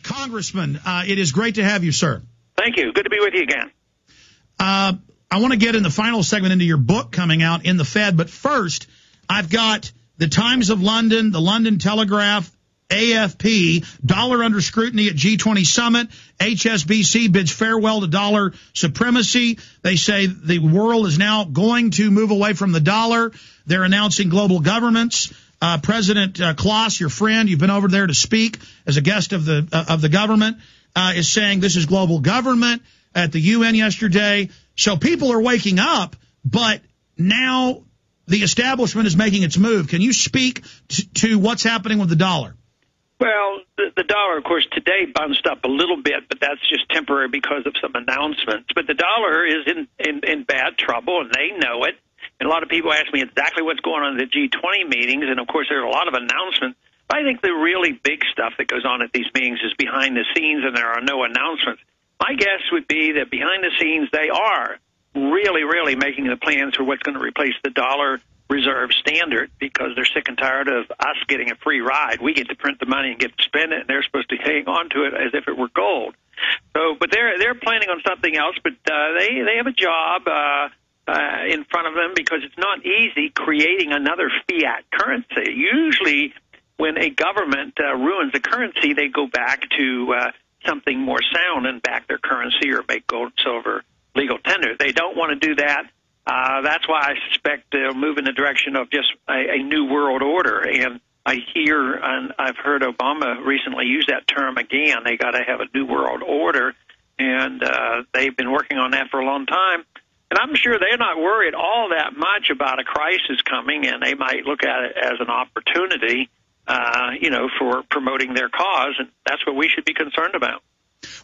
Congressman, it is great to have you, sir. Thank you. Good to be with you again. I want to get in the final segment into your book coming out in the Fed, but first, I've got the Times of London, the London Telegraph, AFP, dollar under scrutiny at G20 summit, HSBC bids farewell to dollar supremacy. They say the world is now going to move away from the dollar. They're announcing global governments. President Klaus, your friend, you've been over there to speak as a guest of the government, is saying this is global government at the UN yesterday. So people are waking up, but now the establishment is making its move. Can you speak to what's happening with the dollar? Well, the dollar, of course, today bounced up a little bit, but that's just temporary because of some announcements. But the dollar is in bad trouble, and they know it. And a lot of people ask me exactly what's going on at the G20 meetings, and, of course, there are a lot of announcements. I think the really big stuff that goes on at these meetings is behind the scenes, and there are no announcements. My guess would be that behind the scenes they are really, really making the plans for what's going to replace the dollar reserve standard, because they're sick and tired of us getting a free ride. We get to print the money and get to spend it, and they're supposed to hang on to it as if it were gold. So, but they're planning on something else. But they have a job in front of them, because it's not easy creating another fiat currency. Usually, when a government ruins a currency, they go back to something more sound and back their currency or make gold and silver legal tender. They don't want to do that. That's why I suspect they'll move in the direction of just a new world order. And I hear, and I've heard Obama recently use that term again. They got to have a new world order, and they've been working on that for a long time. And I'm sure they're not worried all that much about a crisis coming, and they might look at it as an opportunity, for promoting their cause, and that's what we should be concerned about.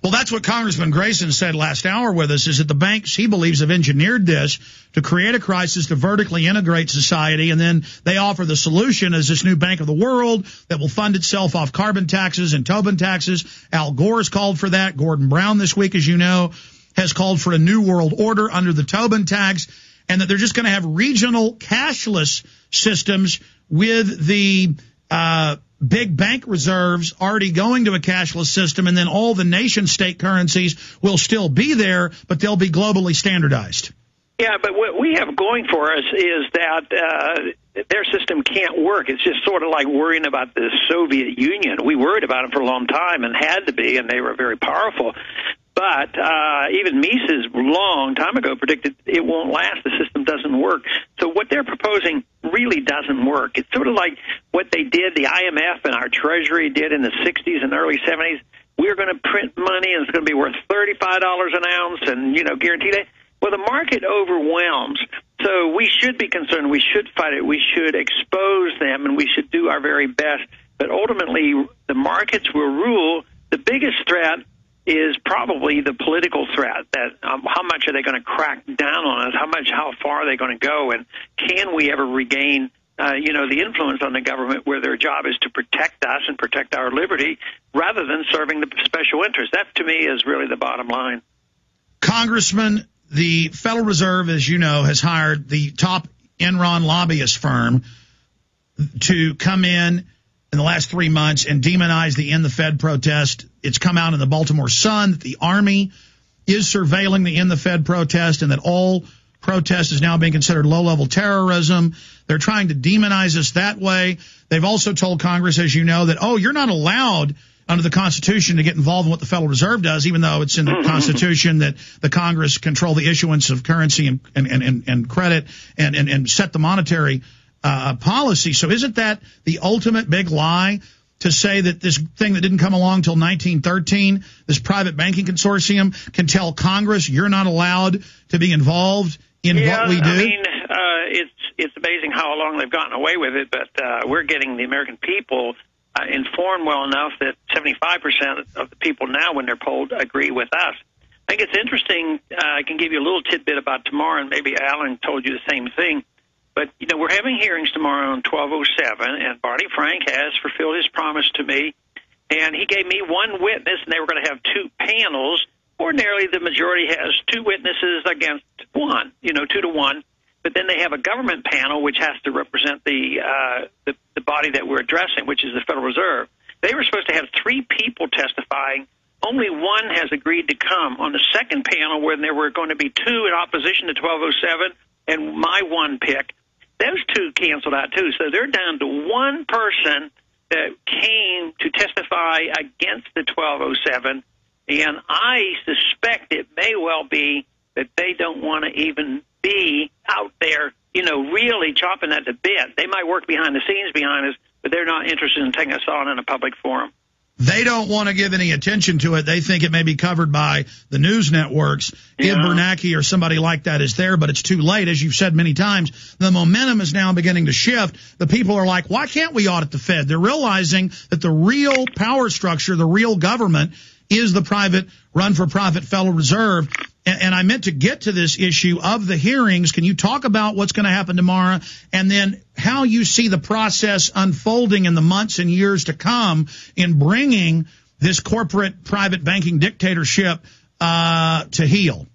Well, that's what Congressman Grayson said last hour with us, is that the banks, he believes, have engineered this to create a crisis to vertically integrate society, and then they offer the solution as this new Bank of the World that will fund itself off carbon taxes and Tobin taxes. Al Gore has called for that. Gordon Brown this week, as you know, has called for a new world order under the Tobin tax, and that they're just going to have regional cashless systems with the big bank reserves already going to a cashless system, and then all the nation-state currencies will still be there, but they'll be globally standardized. Yeah, but what we have going for us is that their system can't work. It's just sort of like worrying about the Soviet Union. We worried about it for a long time and had to be, and they were very powerful. But even Mises, long time ago, predicted it won't last. The system doesn't work. So what they're proposing really doesn't work. It's sort of like what they did, the IMF and our Treasury did in the 60s and early 70s. We're going to print money, and it's going to be worth $35 an ounce and, guaranteed it. Well, the market overwhelms. So we should be concerned. We should fight it. We should expose them, and we should do our very best. But ultimately, the markets will rule. The biggest threat is probably the political threat, that how much are they going to crack down on us, how far are they going to go, and can we ever regain the influence on the government, where their job is to protect us and protect our liberty rather than serving the special interest. That, to me, is really the bottom line. Congressman, the Federal Reserve, as you know, has hired the top Enron lobbyist firm to come in the last 3 months and demonize the End the Fed protest. It's come out in the Baltimore Sun that the Army is surveilling the End the Fed protest, and that all protest is now being considered low-level terrorism. They're trying to demonize us that way. They've also told Congress, as you know, that, you're not allowed under the Constitution to get involved in what the Federal Reserve does, even though it's in the Constitution that the Congress control the issuance of currency and credit and set the monetary policy. So isn't that the ultimate big lie, to say that this thing that didn't come along until 1913, this private banking consortium, can tell Congress you're not allowed to be involved in what we do? I mean, it's amazing how long they've gotten away with it, but we're getting the American people informed well enough that 75% of the people now, when they're polled, agree with us. I think it's interesting. I can give you a little tidbit about tomorrow, and maybe Alan told you the same thing. But, we're having hearings tomorrow on 1207, and Barney Frank has fulfilled his promise to me. And he gave me one witness, and they were going to have two panels. Ordinarily, the majority has two witnesses against one, 2-to-1. But then they have a government panel, which has to represent the body that we're addressing, which is the Federal Reserve. They were supposed to have 3 people testifying. Only one has agreed to come. On the second panel, where there were going to be 2 in opposition to 1207 and my one pick, those 2 canceled out too. So they're down to 1 person that came to testify against the 1207, and I suspect it may well be that they don't want to even be out there, really chopping at the bit. They might work behind the scenes behind us, but they're not interested in taking us on in a public forum. They don't want to give any attention to it. They think it may be covered by the news networks. Yeah. If Bernanke or somebody like that is there, but it's too late. As you've said many times, the momentum is now beginning to shift. The people are like, why can't we audit the Fed? They're realizing that the real power structure, the real government, is the private run-for-profit Federal Reserve. And I meant to get to this issue of the hearings. Can you talk about what's going to happen tomorrow, and then how you see the process unfolding in the months and years to come in bringing this corporate private banking dictatorship to heel?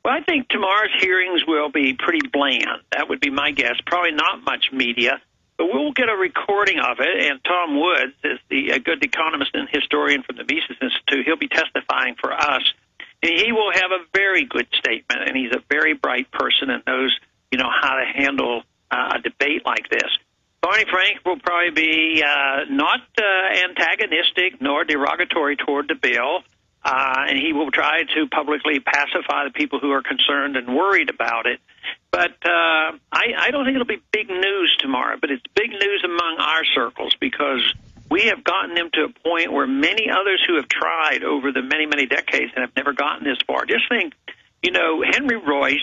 Well, I think tomorrow's hearings will be pretty bland. That would be my guess. Probably not much media, but we'll get a recording of it. And Tom Woods is a good economist and historian from the Mises Institute. He'll be testifying for us. He will have a very good statement, and he's a very bright person and knows, how to handle a debate like this. Barney Frank will probably be not antagonistic nor derogatory toward the bill, and he will try to publicly pacify the people who are concerned and worried about it. But I don't think it'll be big news tomorrow, but it's big news among our circles because we have gotten them to a point where many others who have tried over the many, many decades and have never gotten this far. Just think, Henry Royce,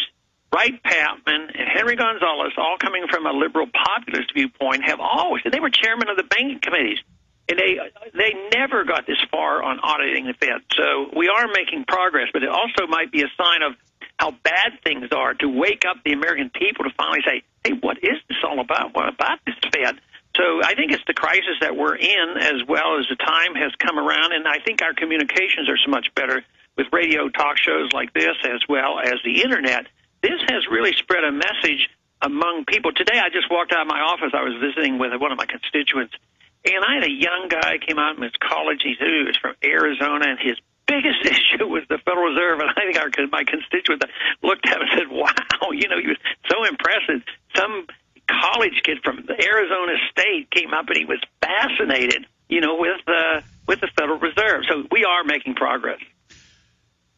Wright Patman, and Henry Gonzalez, all coming from a liberal populist viewpoint, have always, and they were chairman of the banking committees, and they never got this far on auditing the Fed. So we are making progress, but it also might be a sign of how bad things are to wake up the American people to finally say, hey, what is this all about? What about this Fed? So I think it's the crisis that we're in as well as the time has come around, and I think our communications are so much better with radio talk shows like this as well as the Internet. This has really spread a message among people. Today I just walked out of my office. I was visiting with one of my constituents, and I had a young guy came out from his college. He was from Arizona, and his biggest issue was the Federal Reserve. And I think my constituent looked at him and said, wow, he was so impressive. Some college kid from Arizona State came up and he was fascinated, with the Federal Reserve. So we are making progress.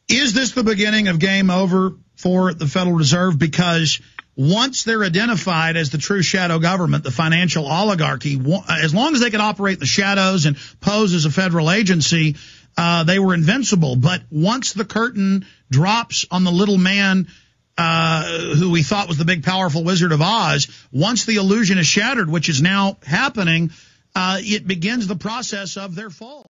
Is this the beginning of game over for the Federal Reserve? Because once they're identified as the true shadow government, the financial oligarchy, as long as they can operate in the shadows and pose as a federal agency, they were invincible. But once the curtain drops on the little man who we thought was the big, powerful Wizard of Oz, once the illusion is shattered, which is now happening, it begins the process of their fall.